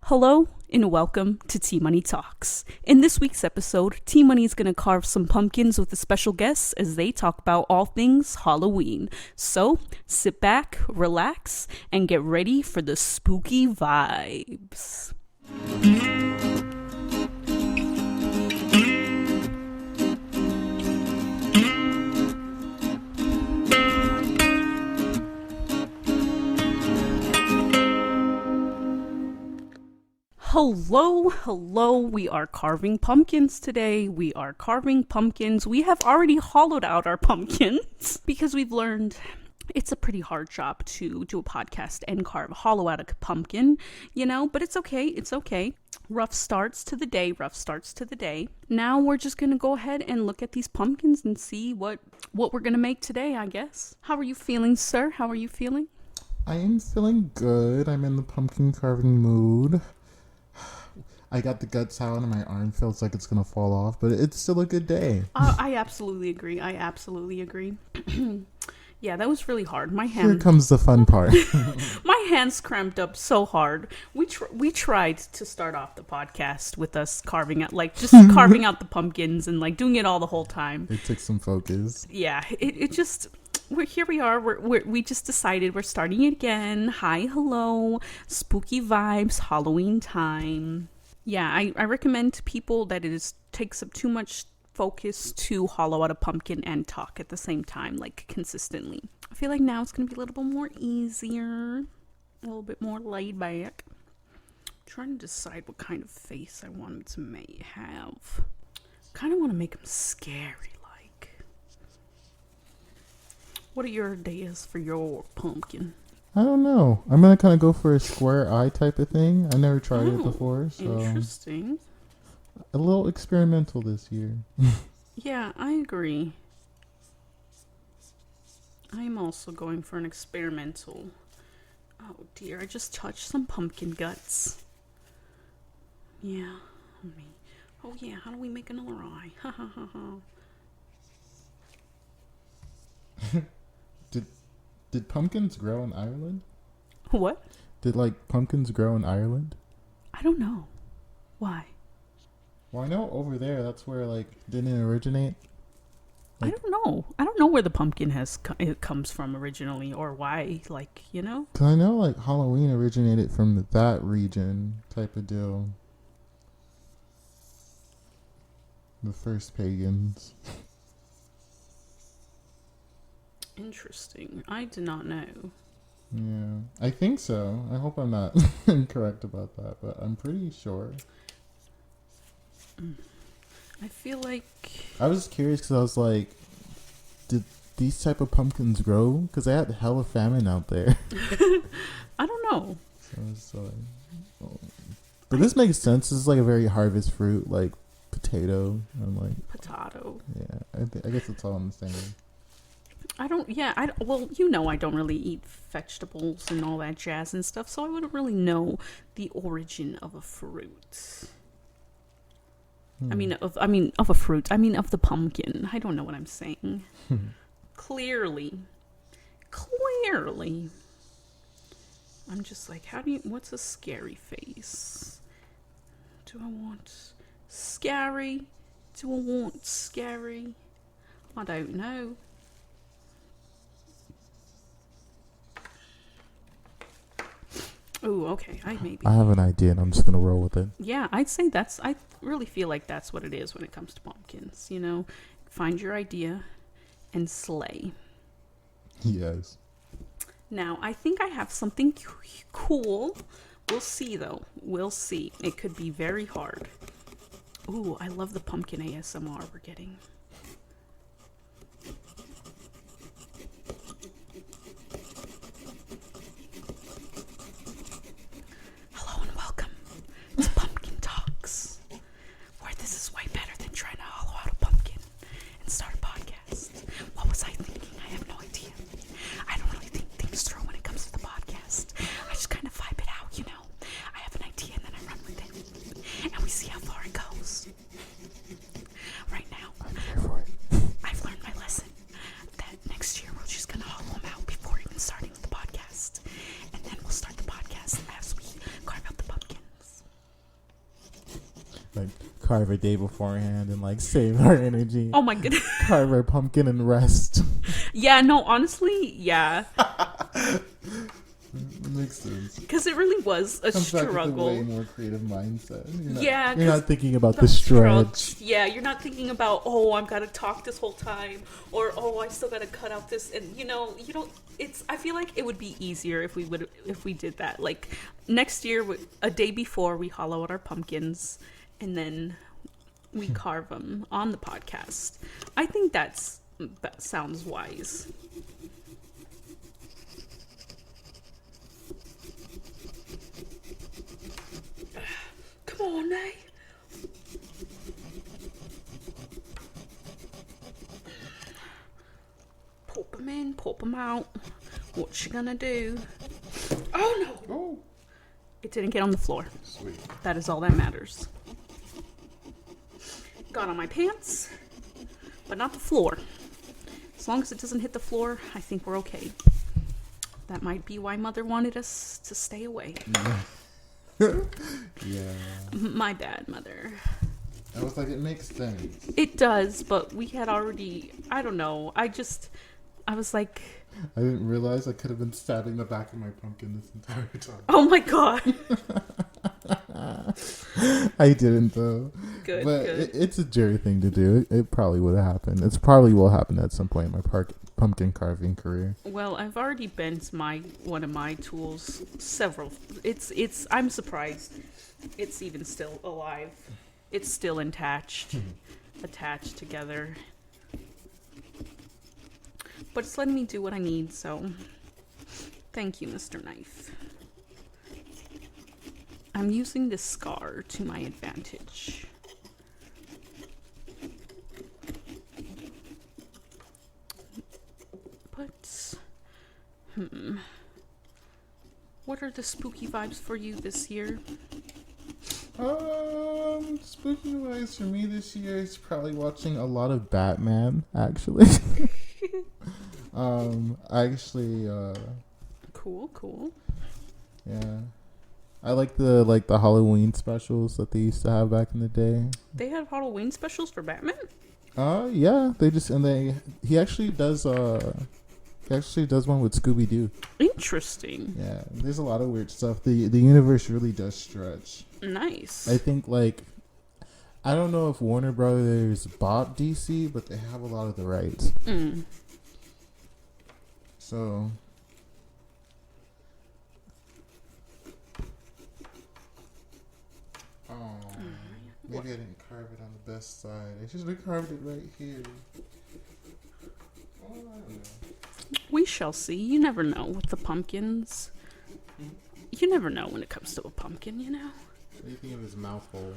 Hello and welcome to T Money Talks. In this week's episode, T Money is going to carve some pumpkins with a special guest as they talk about all things Halloween. So sit back, relax, and get ready for the spooky vibes. Hello, we are carving pumpkins today. We have already hollowed out our pumpkins because we've learned it's a pretty hard job to do a podcast and hollow out a pumpkin, but it's okay. Rough starts to the day. Now we're just gonna go ahead and look at these pumpkins and see what we're gonna make today, I guess. How are you feeling, sir? How are you feeling? I am feeling good. I'm in the pumpkin carving mood. I got the guts out and my arm feels like it's going to fall off, but it's still a good day. I absolutely agree. Yeah, that was really hard. Here comes the fun part. My hands cramped up so hard. We tried to start off the podcast with us carving out the pumpkins and doing it all the whole time. It took some focus. Yeah, it just... Here we are. We just decided we're starting it again. Hi, hello, spooky vibes, Halloween time. Yeah, I recommend to people that takes up too much focus to hollow out a pumpkin and talk at the same time, consistently. I feel like now it's going to be a little bit more easier, a little bit more laid back. I'm trying to decide what kind of face I want it to have. Kind of want to make him scary. What are your ideas for your pumpkin? I don't know. I'm going to kind of go for a square eye type of thing. I never tried it before. So interesting. A little experimental this year. Yeah, I agree. I'm also going for an experimental. Oh dear, I just touched some pumpkin guts. Yeah. Oh yeah, how do we make another eye? Ha ha ha ha. Did pumpkins grow in Ireland? What? Did pumpkins grow in Ireland? I don't know. Why? Well, I know over there that's where didn't it originate? I don't know. I don't know where the pumpkin it comes from originally or why. Cause I know Halloween originated from that region type of deal. The first pagans. Interesting. I did not know. Yeah, I think so. I hope I'm not incorrect about that, but I'm pretty sure. I feel like... I was curious because I was like, did these type of pumpkins grow? Because they had hella famine out there. I don't know. So it's but this makes sense. This is a very harvest fruit, potato. Potato. Yeah, I guess it's all in the same. I don't really eat vegetables and all that jazz and stuff, so I wouldn't really know the origin of a fruit. Of a fruit. Of the pumpkin. I don't know what I'm saying. Clearly. I'm just what's a scary face? Do I want scary? I don't know. Oh, okay. I have an idea and I'm just going to roll with it. Yeah, I really feel like that's what it is when it comes to pumpkins, Find your idea and slay. Yes. Now, I think I have something cool. We'll see, though. It could be very hard. Ooh, I love the pumpkin ASMR we're getting. like carve a day beforehand and like save our energy. Oh my goodness. Carve our pumpkin and rest. Yeah, no, honestly, yeah. Makes sense. Because it really was a Comes back with a struggle. way more creative mindset. Yeah, you're not thinking about the stretch. Yeah, you're not thinking about, oh, I've got to talk this whole time, or oh, I still got to cut out this, and you don't. I feel like it would be easier if we did that. Like next year, a day before, we hollow out our pumpkins, and then we carve them on the podcast. I think that sounds wise. Come on, eh? Pop them in, pop them out. What you gonna do? Oh no! Oh, It didn't get on the floor. sweet. That is all that matters. Got on my pants, but not the floor. As long as it doesn't hit the floor, I think we're okay. That might be why Mother wanted us to stay away. Yeah. My bad, Mother. I was like, it makes sense. It does, but we had already, I don't know. I was like, I didn't realize I could have been stabbing the back of my pumpkin this entire time. oh my God. I didn't though. Good, but good. It's a Jerry thing to do. It probably would have happened. It's probably will happen at some point in my pumpkin carving career. Well, I've already bent one of my tools several. I'm surprised it's even still alive. It's still attached together. But it's letting me do what I need, so thank you, Mr. Knife. I'm using this scar to my advantage. But, what are the spooky vibes for you this year? Spooky wise for me this year is probably watching a lot of Batman, actually. Cool. Yeah. I like the Halloween specials that they used to have back in the day. They have Halloween specials for Batman? Yeah, he actually does one with Scooby-Doo. Interesting. Yeah, there's a lot of weird stuff. The universe really does stretch. Nice. I think I don't know if Warner Brothers bought DC, but they have a lot of the rights. So maybe I didn't carve it on the best side. I should have carved it right here. Oh, I don't know. We shall see. You never know with the pumpkins. You never know when it comes to a pumpkin, you know? What do you think of his mouth hole?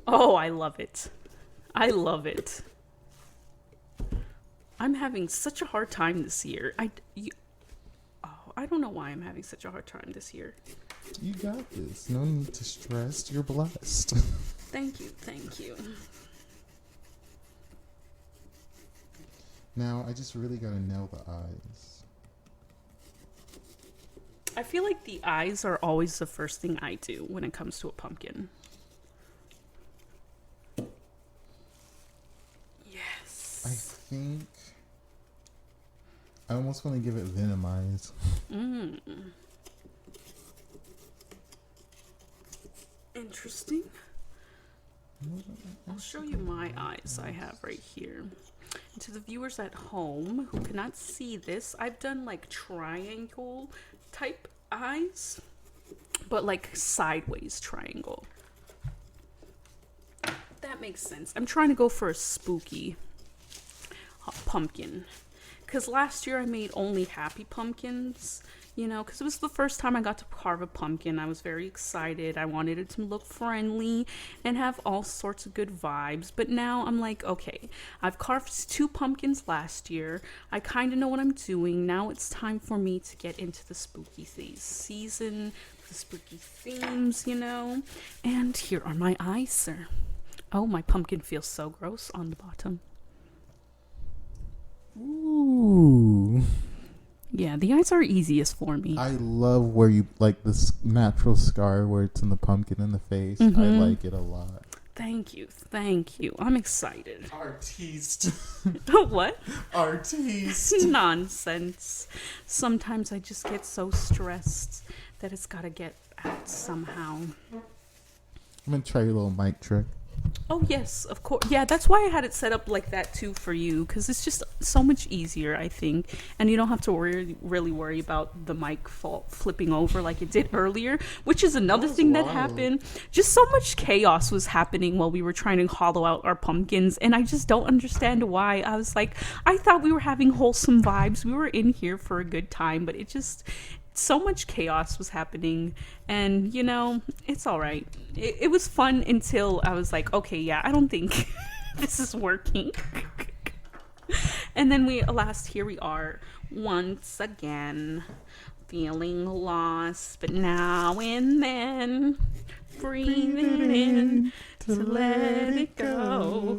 Oh, I love it. I love it. I'm having such a hard time this year. I don't know why I'm having such a hard time this year. You got this. No need to stress. You're blessed. Thank you. Now, I just really gotta nail the eyes. I feel like the eyes are always the first thing I do when it comes to a pumpkin. Yes. I think I almost want to give it venom eyes. Interesting. I'll show you my eyes I have right here. And to the viewers at home who cannot see this, I've done triangle type eyes, but sideways triangle. That makes sense. I'm trying to go for a spooky pumpkin. Because last year I made only happy pumpkins, because it was the first time I got to carve a pumpkin. I was very excited. I wanted it to look friendly and have all sorts of good vibes. But now I'm like, okay, I've carved 2 pumpkins last year. I kind of know what I'm doing. Now it's time for me to get into the spooky season, the spooky themes, And here are my eyes, sir. Oh, my pumpkin feels so gross on the bottom. Ooh. Yeah, the eyes are easiest for me. I love where you like this natural scar where it's in the pumpkin in the face. I like it a lot. Thank you. Thank you. I'm excited. Artiste. What? Artiste. Nonsense. Sometimes I just get so stressed that it's got to get out somehow. I'm going to try your little mic trick. Oh, yes, of course. Yeah, that's why I had it set up like that, too, for you, because it's just so much easier, I think. And you don't have to really worry about the mic flipping over like it did earlier, which is another thing that happened. Just so much chaos was happening while we were trying to hollow out our pumpkins, and I just don't understand why. I was like, I thought we were having wholesome vibes. We were in here for a good time, but it just... so much chaos was happening, and you know, it's all right. It was fun until I was like, okay, yeah, I don't think this is working. And then here we are once again, feeling lost, but now and then breathing in to let it go.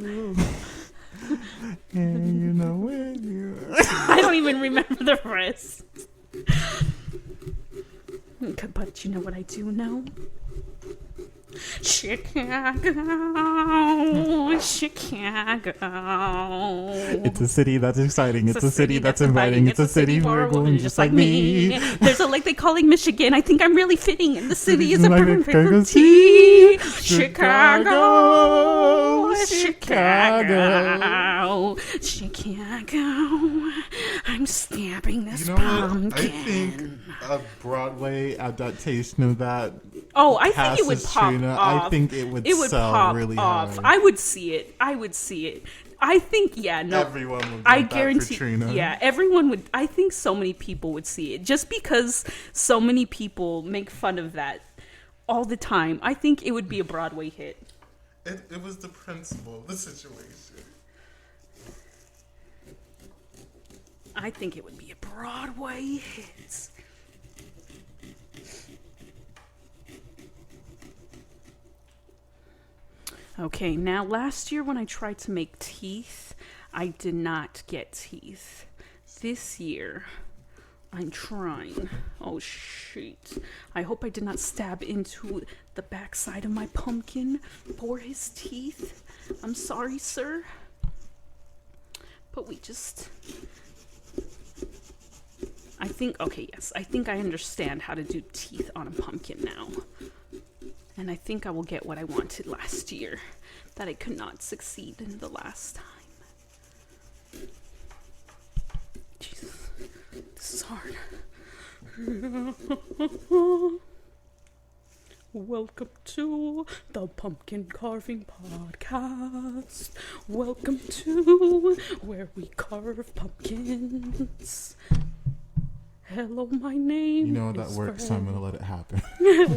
And you know when you... I don't even remember the rest. But you know what I do know? Chicago. It's a city that's exciting. It's a city that's inviting. It's a city for a woman just like me. There's a lake they calling Michigan. I think I'm really fitting, and the city is a perfect tea. Chicago. I'm stabbing this pumpkin. I think a Broadway adaptation of that. Oh, I think it would pop off. I think it would sell pop really off. hard. I would see it. I think, yeah, no. Everyone would. I guarantee. Yeah, everyone would. I think so many people would see it just because so many people make fun of that all the time. I think it would be a Broadway hit. It was the principle of the situation. I think it would be a Broadway hit. Okay, now last year when I tried to make teeth, I did not get teeth. This year, I'm trying. Oh, shit. I hope I did not stab into the backside of my pumpkin for his teeth. I'm sorry, sir. But we just... I think I understand how to do teeth on a pumpkin now. And I think I will get what I wanted last year that I could not succeed in the last time. Jesus, this is hard. Welcome to the Pumpkin Carving Podcast. Welcome to where we carve pumpkins. Hello, my name. You know that works, so I'm gonna let it happen.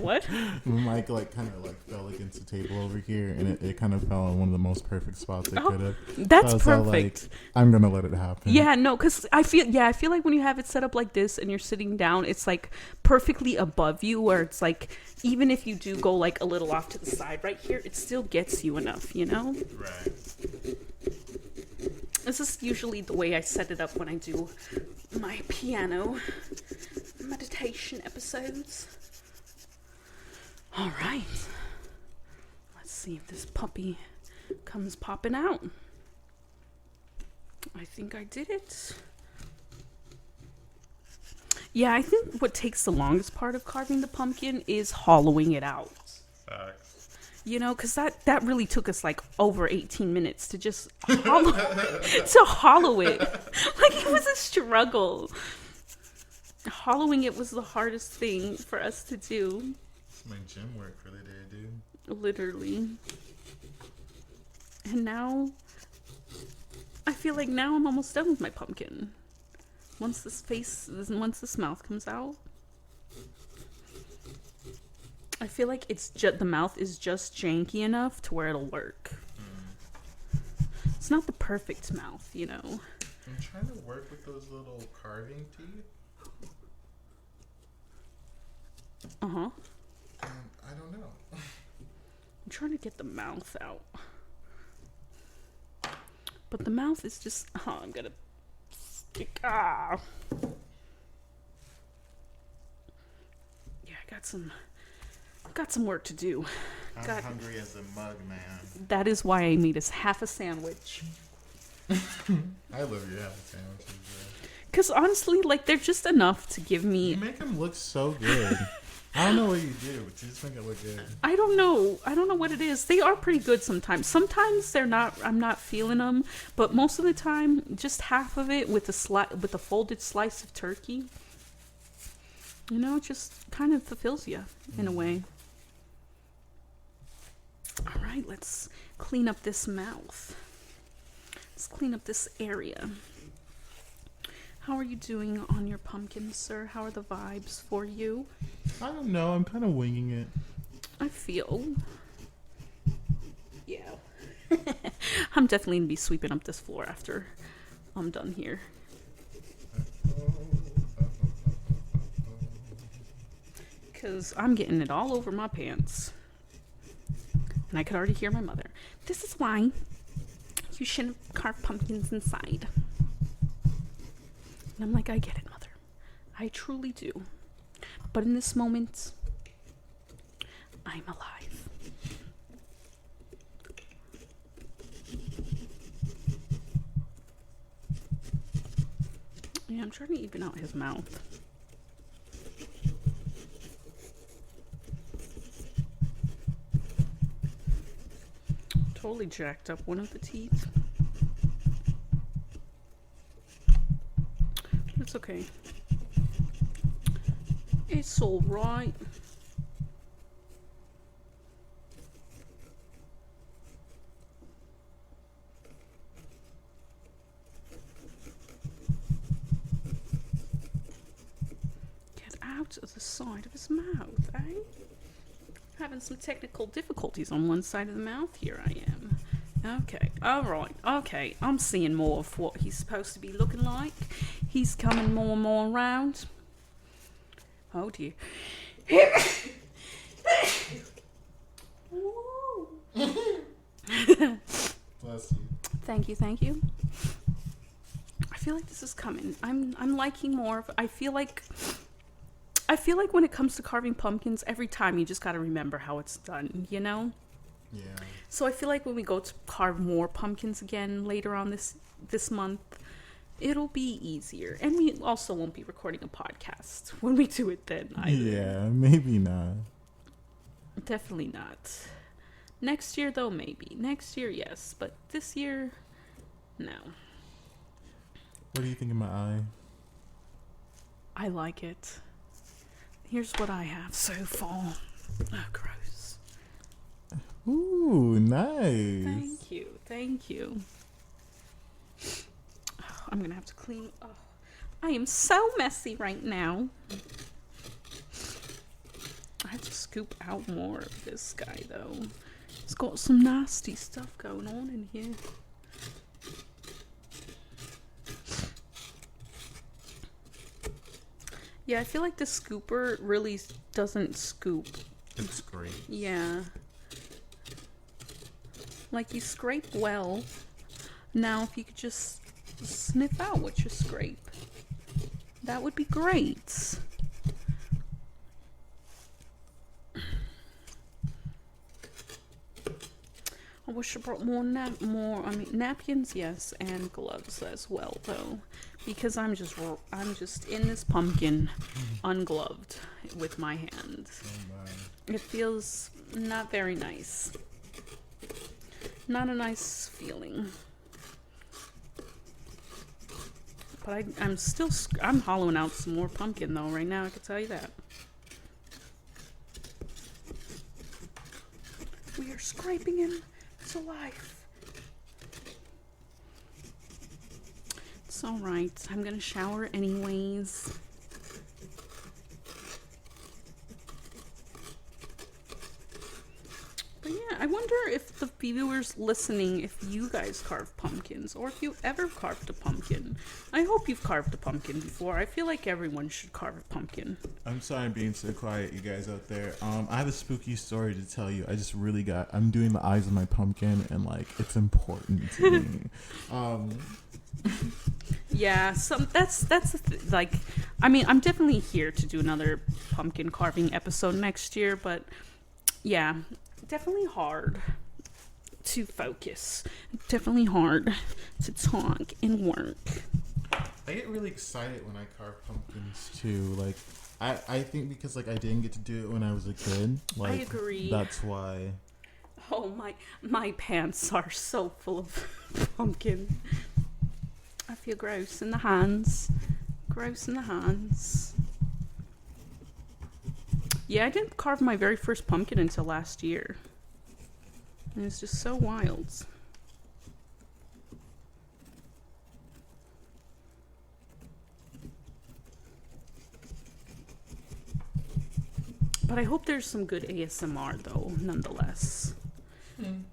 What? My mic kind of fell against the table over here, and it kind of fell in one of the most perfect spots it could have. That's so perfect. I'm gonna let it happen. Yeah, no, because I feel like when you have it set up like this and you're sitting down, it's like perfectly above you, where it's like even if you do go like a little off to the side right here, it still gets you enough, you know? Right. This is usually the way I set it up when I do my piano meditation episodes. All right. Let's see if this puppy comes popping out. I think I did it. Yeah, I think what takes the longest part of carving the pumpkin is hollowing it out. Facts. You know, because that really took us like over 18 minutes to just hollow it. Like, it was a struggle. Hollowing it was the hardest thing for us to do. It's my gym work for the day, dude. Literally. And now, I feel like now I'm almost done with my pumpkin. Once this mouth comes out, I feel like the mouth is just janky enough to where it'll work. It's not the perfect mouth, you know. I'm trying to work with those little carving teeth. Uh-huh. I don't know. I'm trying to get the mouth out. But the mouth is just... Oh, I'm gonna stick... Ah! got some work to do. I'm hungry as a mug, man. That is why I made us half a sandwich. I love your half sandwiches, bro. Because honestly, like, they're just enough to give me. You make them look so good. I don't know what you do, but you just make it look good. I don't know what it is. They are pretty good sometimes. Sometimes they're not. I'm not feeling them, but most of the time, just half of it with a folded slice of turkey. You know, it just kind of fulfills you in a way. All right, let's clean up this mouth. Let's clean up this area. How are you doing on your pumpkin, sir? How are the vibes for you? I don't know. I'm kind of winging it. I feel. Yeah. I'm definitely going to be sweeping up this floor after I'm done here. Because I'm getting it all over my pants. And I could already hear my mother. This is why you shouldn't carve pumpkins inside. And I'm like, I get it, mother. I truly do. But in this moment, I'm alive. Yeah, I'm trying to even out his mouth. Totally jacked up one of the teeth. It's okay. It's all right. Get out of the side of his mouth, eh? Having some technical difficulties on one side of the mouth here I am. Okay, alright, okay. I'm seeing more of what he's supposed to be looking like. He's coming more and more around. Oh dear. Bless you. Thank you. I feel like this is coming. I'm liking more of. I feel like when it comes to carving pumpkins, every time you just gotta remember how it's done, you know? Yeah. So I feel like when we go to carve more pumpkins again later on this month, it'll be easier. And we also won't be recording a podcast when we do it then either. Yeah, maybe not. Definitely not. Next year though, maybe. Next year, yes. But this year, no. What do you think of my eye? I like it. Here's what I have so far. Oh, gross. Ooh, nice. Thank you. Oh, I'm gonna have to clean. Oh, I am so messy right now. I have to scoop out more of this guy though. It's got some nasty stuff going on in here. Yeah, I feel like the scooper really doesn't scoop. It's great. Yeah. Like, you scrape well. Now, if you could just snip out what you scrape, that would be great. I wish I brought more napkins, yes, and gloves as well, though, because I'm just in this pumpkin ungloved with my hands. Oh, It feels not very nice. Not a nice feeling. But I'm hollowing out some more pumpkin though right now, I can tell you that. We are scraping him to life. It's alright. I'm gonna shower anyways. But yeah, I wonder if the viewers listening, if you guys carve pumpkins, or if you ever carved a pumpkin. I hope you've carved a pumpkin before. I feel like everyone should carve a pumpkin. I'm sorry I'm being so quiet, you guys out there. I have a spooky story to tell you. I'm doing the eyes of my pumpkin, and like, it's important to me. Yeah, that's like, I mean, I'm definitely here to do another pumpkin carving episode next year, but yeah, definitely hard to focus. Definitely hard to talk and work. I get really excited when I carve pumpkins too. Like, I think because like I didn't get to do it when I was a kid. Like, I agree. That's why. Oh, my pants are so full of pumpkin. I feel gross in the hands. Gross in the hands. Yeah, I didn't carve my very first pumpkin until last year. And it's just so wild. But I hope there's some good ASMR though, nonetheless.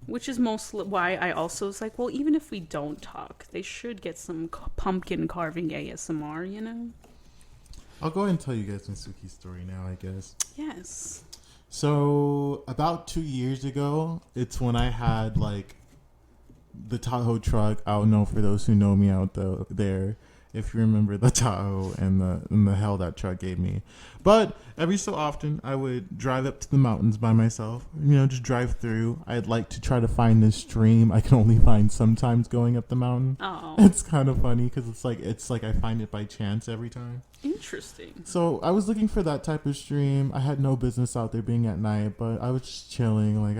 Which is mostly why I also was like, well, even if we don't talk, they should get some pumpkin carving ASMR, you know? I'll go ahead and tell you guys my spooky story now, I guess. Yes. So, about 2 years ago, it's when I had, like, the Tahoe truck. I don't know for those who know me out there, if you remember the Tahoe and the hell that truck gave me. But every so often, I would drive up to the mountains by myself. You know, just drive through. I'd like to try to find this stream I can only find sometimes going up the mountain. Oh. It's kind of funny because it's like I find it by chance every time. Interesting. So I was looking for that type of stream. I had no business out there being at night, but I was just chilling. Like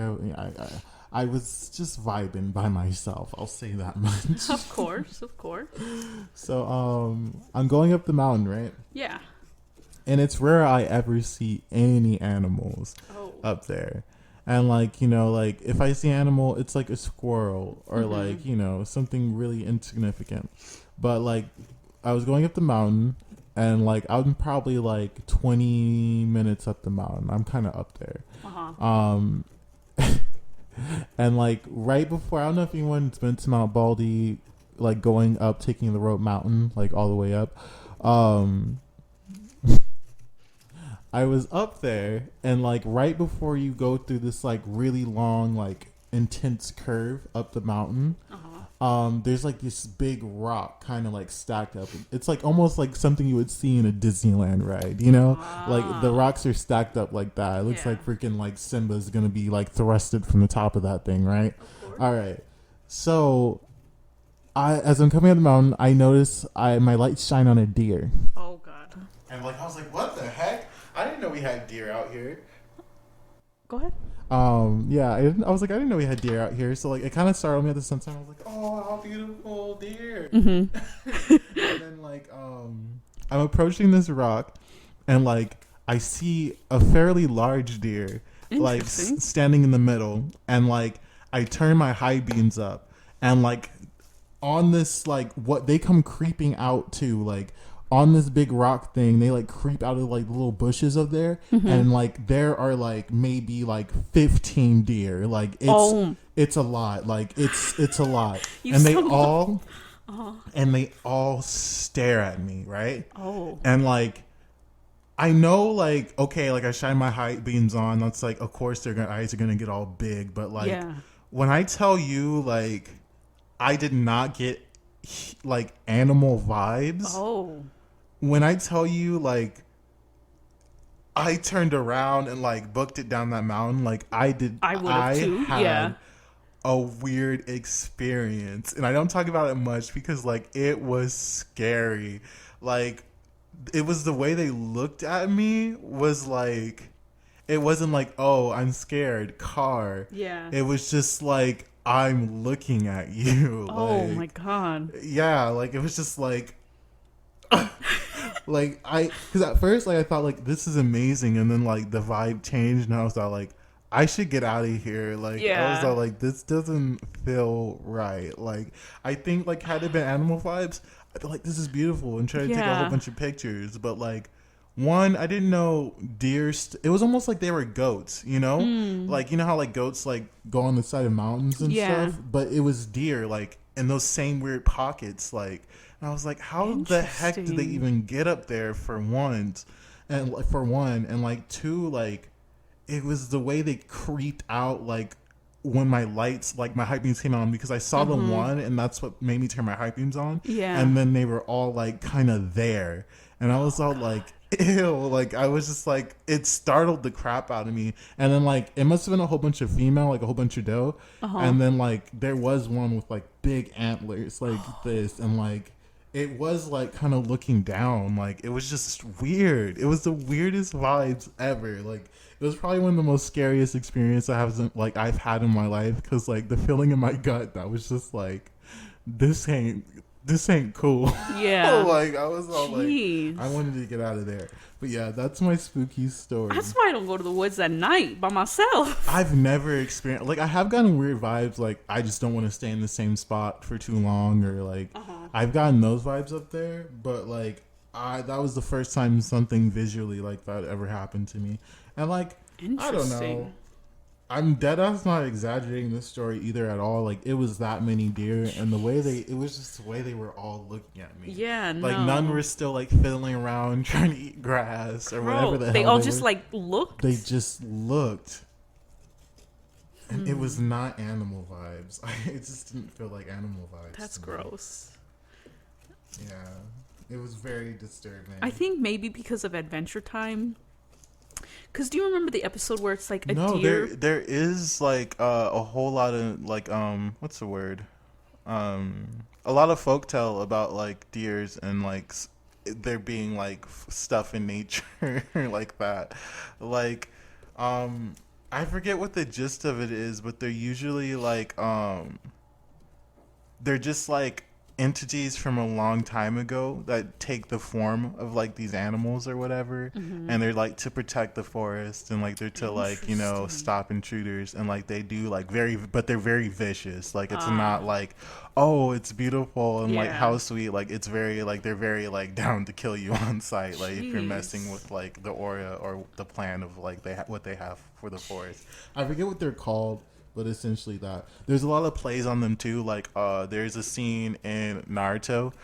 I was just vibing by myself. I'll say that much. Of course, of course. So I'm going up the mountain, right? Yeah. And it's rare I ever see any animals up there. And like, you know, like if I see an animal, it's like a squirrel or like, you know, something really insignificant. But like I was going up the mountain and like I'm probably like 20 minutes up the mountain. I'm kind of up there. And like right before, I don't know if anyone's been to Mount Baldy, like going up, taking the rope mountain, like all the way up. I was up there and like right before you go through this like really long, like intense curve up the mountain, there's like this big rock kind of like stacked up. It's like almost like something you would see in a Disneyland ride, you know? Like the rocks are stacked up like that. It looks like freaking like Simba's gonna be like thrusted from the top of that thing, right? All right. So as I'm coming up the mountain, I notice my lights shine on a deer. Oh God. And like I was like, what the heck? I didn't know we had deer out here. Go ahead. Yeah, I was like, I didn't know we had deer out here. So like, it kind of startled me at the same time. I was like, oh, how beautiful deer. And then like, I'm approaching this rock, and like, I see a fairly large deer, like standing in the middle, and like, I turn my high beams up, and like, on this like, what they come creeping out to like. On this big rock thing, they like creep out of like little bushes up there, and like there are like maybe like 15 deer. Like it's a lot. Like it's a lot, and they all stare at me, right? And like I know, like okay, like I shine my high beams on. That's like, of course their eyes are gonna get all big, but like when I tell you, like I did not get like animal vibes. When I tell you, like, I turned around and like booked it down that mountain, like I did. I would have too. Had a weird experience, and I don't talk about it much because like it was scary. Like it was the way they looked at me was like, it wasn't like, oh, I'm scared, car. Yeah. It was just like, I'm looking at you. Oh my God. Yeah, like it was just like. Like because at first like I thought like this is amazing, and then like the vibe changed, and I was all like, I should get out of here. Like I was all like, this doesn't feel right. Like I think like had it been animal vibes, I'd be like, this is beautiful and try to take a whole bunch of pictures. But like one, I didn't know deer. It was almost like they were goats, you know, like you know how like goats like go on the side of mountains and stuff, but it was deer like in those same weird pockets, like. And I was like, how the heck did they even get up there for once? And like, for one, and like two, like it was the way they creeped out like when my lights, like my high beams came on, because I saw the one and that's what made me turn my high beams on. Yeah. And then they were all like kind of there. And I was all like, ew. Like I was just like, it startled the crap out of me. And then like, it must have been a whole bunch of female, like a whole bunch of doe. And then like, there was one with like big antlers like this. And like, it was like kind of looking down. Like it was just weird. It was the weirdest vibes ever. Like, it was probably one of the most scariest experiences I've had in my life, because like the feeling in my gut that was just like, this ain't cool. Yeah. Like I was all Jeez. like, I wanted to get out of there. But yeah, that's my spooky story. That's why I don't go to the woods at night by myself. I've never experienced, like I have gotten weird vibes, like I just don't want to stay in the same spot for too long, or like I've gotten those vibes up there, but like that was the first time something visually like that ever happened to me. And like, I don't know. I'm dead ass not exaggerating this story either at all. Like, it was that many deer, and it was just the way they were all looking at me. Yeah, no. Like, none were still, like, fiddling around trying to eat grass or whatever the hell they all just, like, looked. They just looked. And it was not animal vibes. It just didn't feel like animal vibes. That's gross. Yeah. It was very disturbing. I think maybe because of Adventure Time. Because do you remember the episode where it's like a deer? There is like a whole lot of like what's the word? A lot of folktale about like deers and like there being like stuff in nature like that. Like I forget what the gist of it is, but they're usually like they're just like entities from a long time ago that take the form of like these animals or whatever, and they're like to protect the forest, and like they're to like, you know, stop intruders, and like they do like but they're very vicious. Like it's not like, oh, it's beautiful and like how sweet. Like it's very like they're very like down to kill you on sight. Like if you're messing with like the aura or the plan of like what they have for the forest. I forget what they're called, but essentially that. There's a lot of plays on them too. Like there's a scene in Naruto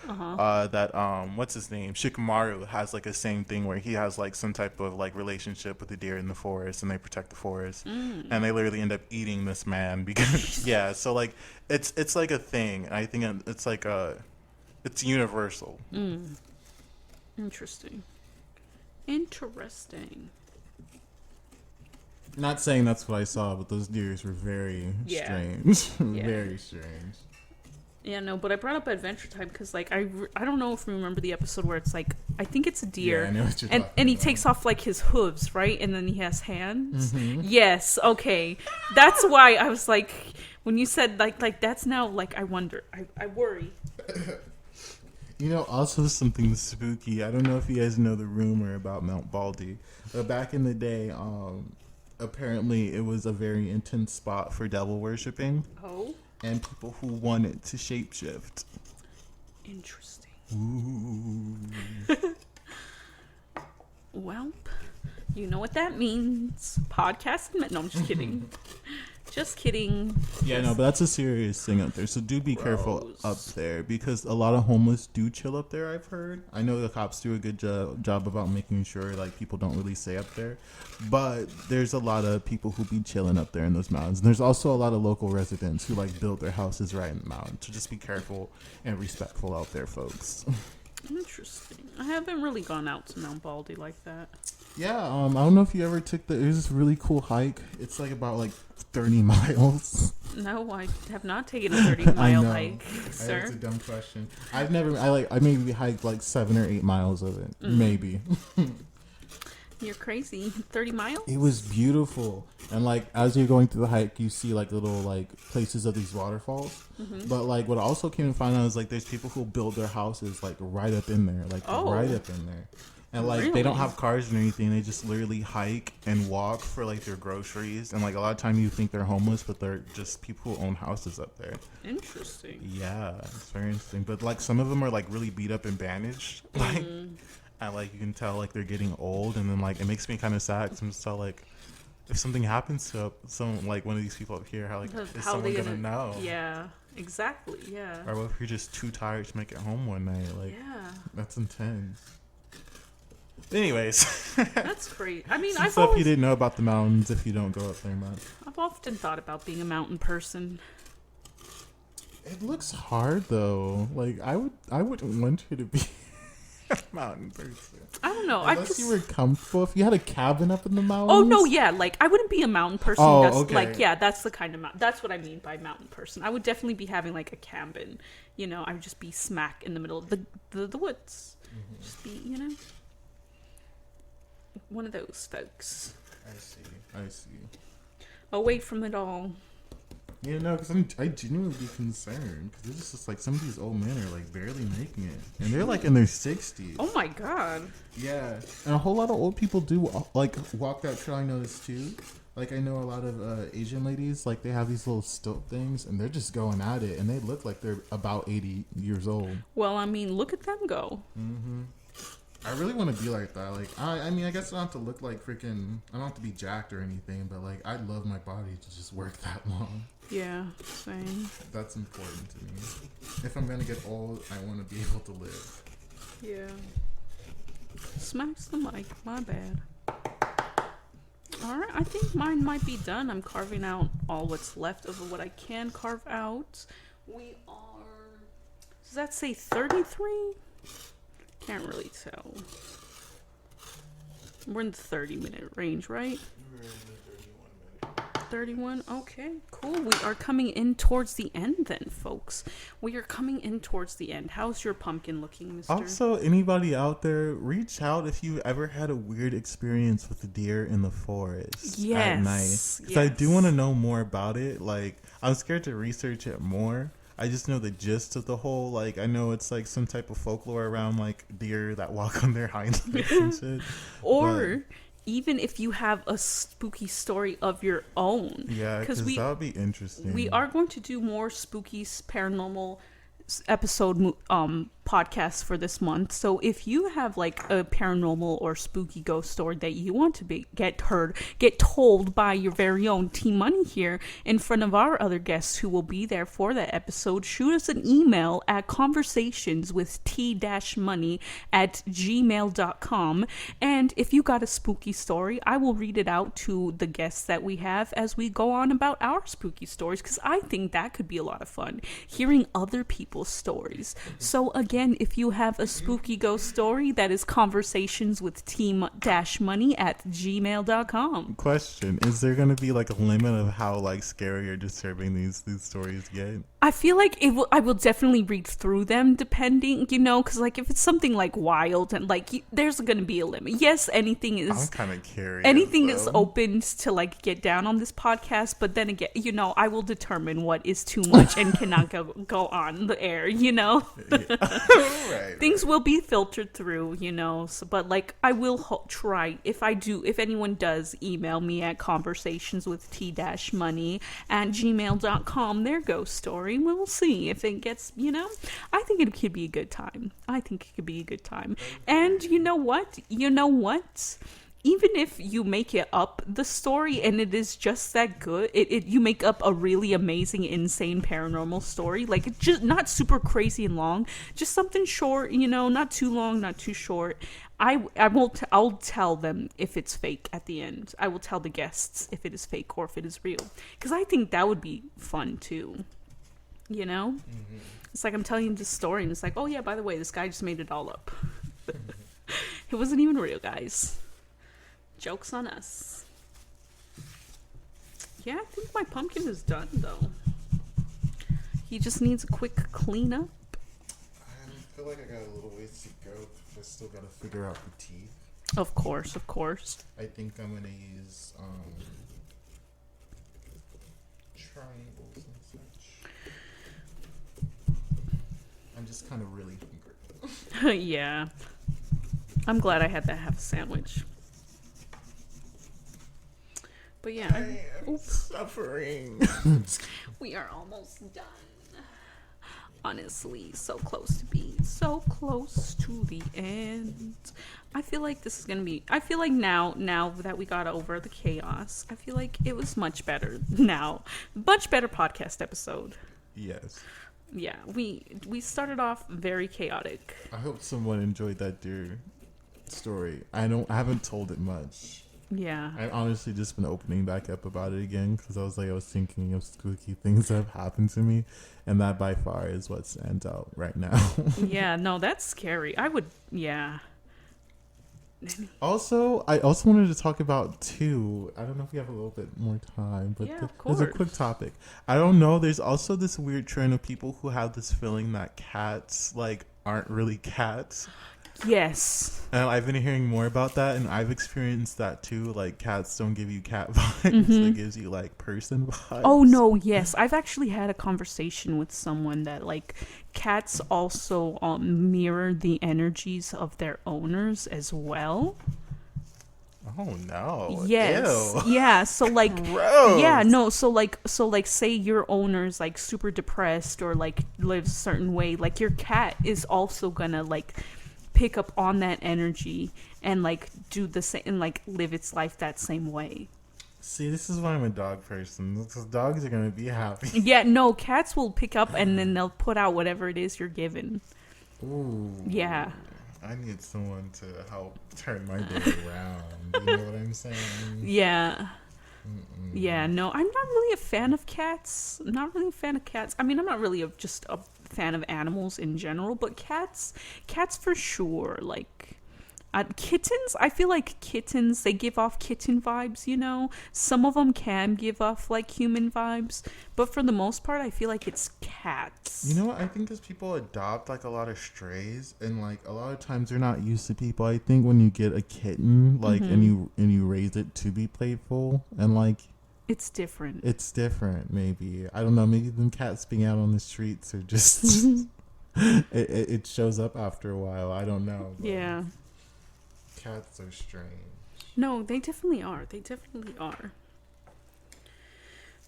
that what's his name, Shikamaru, has like a same thing where he has like some type of like relationship with the deer in the forest, and they protect the forest, and they literally end up eating this man because so like it's like a thing. I think it's like it's universal. Interesting. Not saying that's what I saw, but those deers were very strange. Very strange. Yeah, no, but I brought up Adventure Time because, like, I don't know if you remember the episode where it's like, I think it's a deer. Yeah, I know what you're and he takes off, like, his hooves, right? And then he has hands. Yes, okay. That's why I was like, when you said, like that's now, like, I wonder. I worry. You know, also something spooky. I don't know if you guys know the rumor about Mount Baldy, but back in the day, apparently it was a very intense spot for devil worshipping. Oh. And people who wanted to shapeshift. Interesting. Ooh. Well, you know what that means. Podcast. No, I'm just kidding. Just kidding. Yeah, no, but that's a serious thing up there. So do be careful up there, because a lot of homeless do chill up there, I've heard. I know the cops do a good job about making sure like people don't really stay up there. But there's a lot of people who be chilling up there in those mountains. And there's also a lot of local residents who like build their houses right in the mountain. So just be careful and respectful out there, folks. Interesting. I haven't really gone out to Mount Baldy like that. Yeah, I don't know if you ever took there's this really cool hike. It's like about like 30 miles. No, I have not taken a 30-mile hike, sir. That's a dumb question. I maybe hiked like 7 or 8 miles of it. Maybe. You're crazy. 30 miles? It was beautiful. And like as you're going through the hike, you see like little like places of these waterfalls. But like what I also came to find out is like there's people who build their houses like right up in there. Like right up in there. And like they don't have cars or anything. They just literally hike and walk for like their groceries. And like a lot of time you think they're homeless, but they're just people who own houses up there. Interesting. Yeah, it's very interesting. But like some of them are like really beat up and bandaged. Like and like you can tell like they're getting old, and then like it makes me kind of sad because I'm just like, if something happens to some like one of these people up here, how is someone gonna know? Yeah, exactly. Yeah. Or what if you're just too tired to make it home one night? Like, that's intense. Anyways. That's great. I mean, Some stuff you didn't know about the mountains if you don't go up there much. I've often thought about being a mountain person. It looks hard though. Like I wouldn't want you to be a mountain person. I don't know. Unless you were comfortable. If you had a cabin up in the mountains. Oh no, yeah. Like I wouldn't be a mountain person. Oh, that's okay. like that's the kind of that's what I mean by mountain person. I would definitely be having like a cabin. You know, I would just be smack in the middle of the woods. Mm-hmm. Just be, one of those folks. I see. Away from it all. Yeah, no, because I genuinely be concerned because it's just like some of these old men are like barely making it, and they're like in their 60s. Oh my god. Yeah, and a whole lot of old people do like walk that trail. I noticed too. Like I know a lot of Asian ladies, like they have these little stilt things, and they're just going at it, and they look like they're about 80 years old. Well, I mean, look at them go. Mm-hmm. I really want to be like that. Like, I mean, I guess I don't have to look like freaking. I don't have to be jacked or anything, but like, I'd love my body to just work that long. Yeah, same. That's important to me. If I'm gonna get old, I want to be able to live. Yeah. Smacks the mic. My bad. All right, I think mine might be done. I'm carving out all what's left of what I can carve out. We are. Does that say 33? Can't really tell. We're in the 30-minute range, right? We're in the 31. Okay, cool. We are coming in towards the end then, folks. We are coming in towards the end. How's your pumpkin looking, mister? Also, anybody out there, reach out if you ever had a weird experience with a deer in the forest at night. Because I do want to know more about it. Like, I'm scared to research it more. I just know the gist of the whole, like, I know it's like some type of folklore around like deer that walk on their hind legs and shit. Or even if you have a spooky story of your own. Yeah, because that would be interesting. We are going to do more spooky paranormal episode podcast for this month. So if you have like a paranormal or spooky ghost story that you want to get told by your very own Team Money here in front of our other guests who will be there for that episode, shoot us an email at conversationswith t-money@gmail.com. And if you got a spooky story, I will read it out to the guests that we have as we go on about our spooky stories, because I think that could be a lot of fun, hearing other people's stories. So again, if you have a spooky ghost story, that is conversations with team-money@gmail.com. Question: is there going to be like a limit of how like scary or disturbing these stories get? I feel like I will definitely read through them depending, because like if it's something like wild and like there's going to be a limit. Yes, anything is. I'm kind of curious. Anything is open to like get down on this podcast, but then again, I will determine what is too much and cannot go on the air. Right, things will be filtered through, so, but like I will try if anyone does email me at conversationswith t-money@gmail.com their ghost story, we'll see if it gets, I think it could be a good time. And you know what? Even if you make it up the story and it is just that good, you make up a really amazing, insane paranormal story. Like, it's just not super crazy and long, just something short, not too long, not too short. I'll tell them if it's fake at the end. I will tell the guests if it is fake or if it is real, because I think that would be fun too. Mm-hmm. It's like I'm telling you this story and it's like, oh yeah, by the way, this guy just made it all up. It wasn't even real, guys. Joke's on us. Yeah, I think my pumpkin is done, though. He just needs a quick cleanup. I feel like I got a little ways to go. I still got to figure out the teeth. Of course. I think I'm going to use triangles and such. I'm just kind of really hungry. Yeah. I'm glad I had to have a sandwich. But yeah. I am suffering. We are almost done. Honestly, so close to being so close to the end. I feel like this is gonna be. I feel like now that we got over the chaos, I feel like it was much better now. Much better podcast episode. Yes. Yeah, we started off very chaotic. I hope someone enjoyed that deer story. I haven't told it much. Yeah. I honestly just been opening back up about it again because I was thinking of spooky things that have happened to me, and that by far is what stands out right now. Yeah, no, that's scary. I would, yeah. Also, I also wanted to talk about too. I don't know if we have a little bit more time, but Yeah, of there's a course. quick topic. I don't know. There's also this weird trend of people who have this feeling that cats like aren't really cats. Yes. And I've been hearing more about that, and I've experienced that too. Like, cats don't give you cat vibes; it gives you like person vibes. Oh no, yes. I've actually had a conversation with someone that like cats also mirror the energies of their owners as well. Oh no! Yes. Ew. Yeah, so like Gross. yeah, no, so like say your owner's like super depressed or like lives a certain way, like your cat is also gonna like pick up on that energy and like do the same and like live its life that same way. See, this is why I'm a dog person. Because dogs are gonna be happy. Yeah, no, cats will pick up and then they'll put out whatever it is you're given. Ooh. Yeah. I need someone to help turn my day around. You know what I'm saying? Yeah. Mm-mm. Yeah, no, I'm not really a fan of cats. I'm not really a fan of cats. I mean, I'm not really just a fan of animals in general, but cats for sure. Like, kittens, I feel like kittens, they give off kitten vibes, you know? Some of them can give off, like, human vibes, but for the most part, I feel like it's cats. You know what? I think because people adopt like a lot of strays, and like a lot of times they're not used to people. I think when you get a kitten, like, and you raise it to be playful, and like It's different. it's different. Maybe I don't know. Maybe them cats being out on the streets are just it shows up after a while. I don't know. But Yeah. cats are strange. No, they definitely are. They definitely are.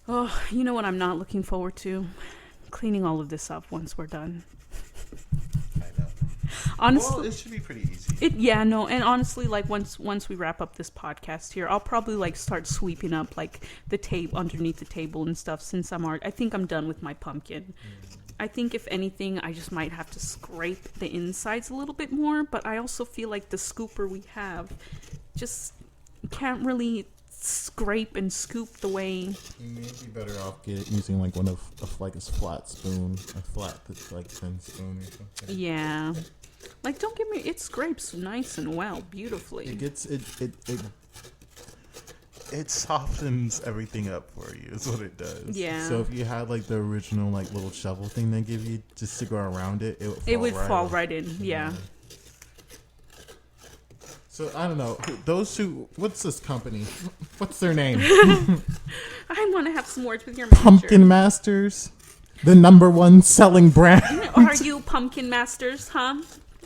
Oh, you know what I'm not looking forward to? Cleaning all of this up once we're done. I know. Honestly, Well, it should be pretty easy. and honestly, like once we wrap up this podcast here, I'll probably like start sweeping up like the table underneath the table and stuff. Since I think I'm done with my pumpkin. I think if anything, I just might have to scrape the insides a little bit more. But I also feel like the scooper we have just can't really scrape and scoop the way. You may be better off using like one of like a flat spoon, a flat like thin spoon or something. Yeah. Like, don't get me, it scrapes nice and well, beautifully. It gets it softens everything up for you. Is what it does. Yeah. So if you had like the original like little shovel thing they give you just to go around it, it would fall right in. Yeah. So I don't know what's this company? What's their name? I want to have some words with your manager. Pumpkin Masters, the #1 selling brand. Are you Pumpkin Masters, huh?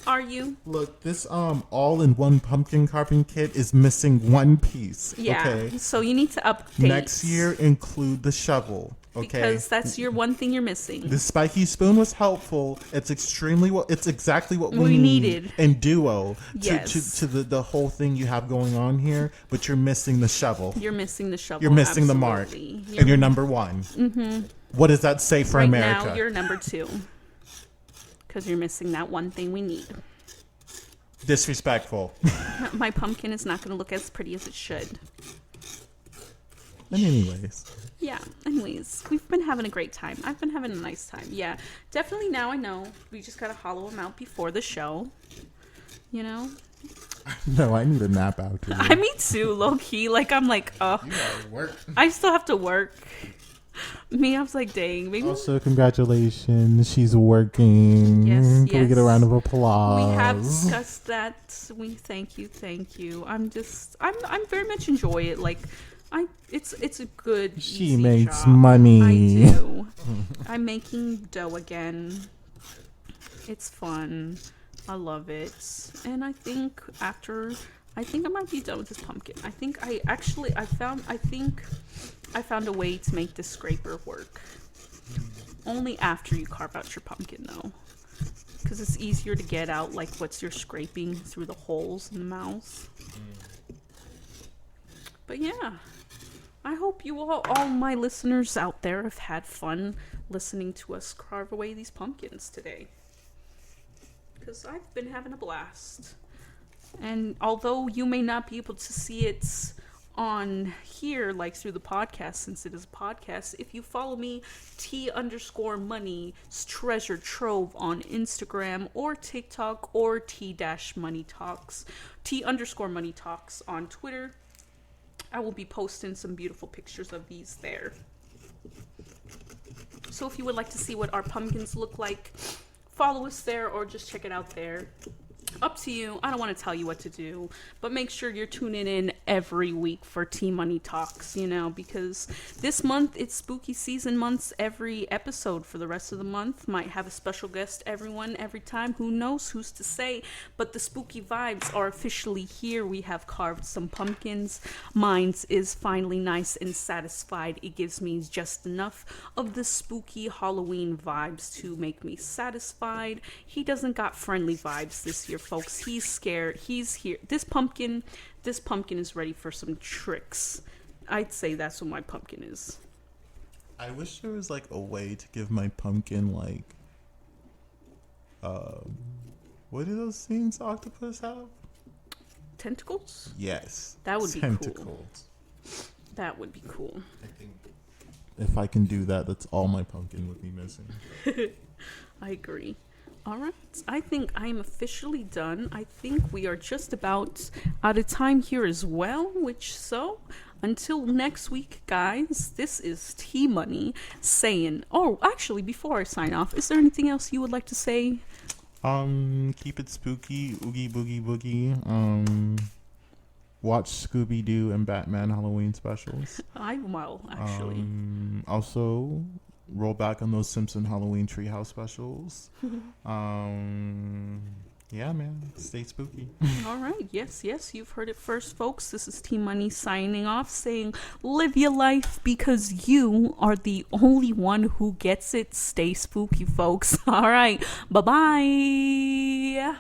Are you? Look, this all-in-one pumpkin carving kit is missing one piece. Yeah. Okay. So you need to update. Next year, include the shovel. Okay. Because that's your one thing you're missing. The spiky spoon was helpful. It's it's exactly what We needed. in duo Yes. to the whole thing you have going on here. But you're missing the shovel. You're missing the shovel. You're missing the mark. absolutely. And you're #1. Mm-hmm. What does that say for right America? now, you're #2. Because you're missing that one thing we need. Disrespectful. My pumpkin is not going to look as pretty as it should. And anyways. Yeah, anyways, we've been having a great time. I've been having a nice time. Yeah, definitely now I know. We just gotta hollow them out before the show. You know? No, I need a nap after. I me too, low key. Like, I'm like, oh, You gotta work. I still have to work. Me, I was like, dang, maybe Also, congratulations. She's working. Yes, Can we get a yes. round of applause? we have discussed that. We thank you. I'm very much enjoy it. Like, it's a good. She easy makes job. money. I do. I'm making dough again. It's fun. I love it. And I think I might be done with this pumpkin. I found a way to make the scraper work. Only after you carve out your pumpkin though. Because it's easier to get out like what's you're scraping through the holes in the mouth. But yeah. I hope you all my listeners out there have had fun listening to us carve away these pumpkins today. Because I've been having a blast. And although you may not be able to see it on here, like through the podcast, since it is a podcast, if you follow me, T_money treasure trove on Instagram or TikTok, or T-money talks, T_money talks on Twitter, I will be posting some beautiful pictures of these there. So if you would like to see what our pumpkins look like, follow us there or just check it out there. Up to you. I don't want to tell you what to do, but make sure you're tuning in every week for T-Money Talks, because this month it's spooky season months. Every episode for the rest of the month might have a special guest, every time. Who knows, who's to say? But the spooky vibes are officially here. We have carved some pumpkins. Mine's is finally nice and satisfied. It gives me just enough of the spooky Halloween vibes to make me satisfied. He doesn't got friendly vibes this year, folks. He's scared. He's here. This pumpkin is ready for some tricks. I'd say that's what my pumpkin is. I wish there was like a way to give my pumpkin like what do those things octopus have? Tentacles? Yes. That would be tentacles. Cool. That would be cool. I think if I can do that, that's all my pumpkin would be missing. I agree. All right. I think I'm officially done. I think we are just about out of time here as well, until next week, guys, this is T-Money saying, actually, before I sign off, is there anything else you would like to say? Keep it spooky, oogie boogie boogie. Watch Scooby-Doo and Batman Halloween specials. I will, actually. Also, roll back on those Simpson Halloween Treehouse specials. Yeah, man. Stay spooky. All right. Yes, you've heard it first, folks. This is T-Money signing off, saying live your life because you are the only one who gets it. Stay spooky, folks. All right. Bye-bye.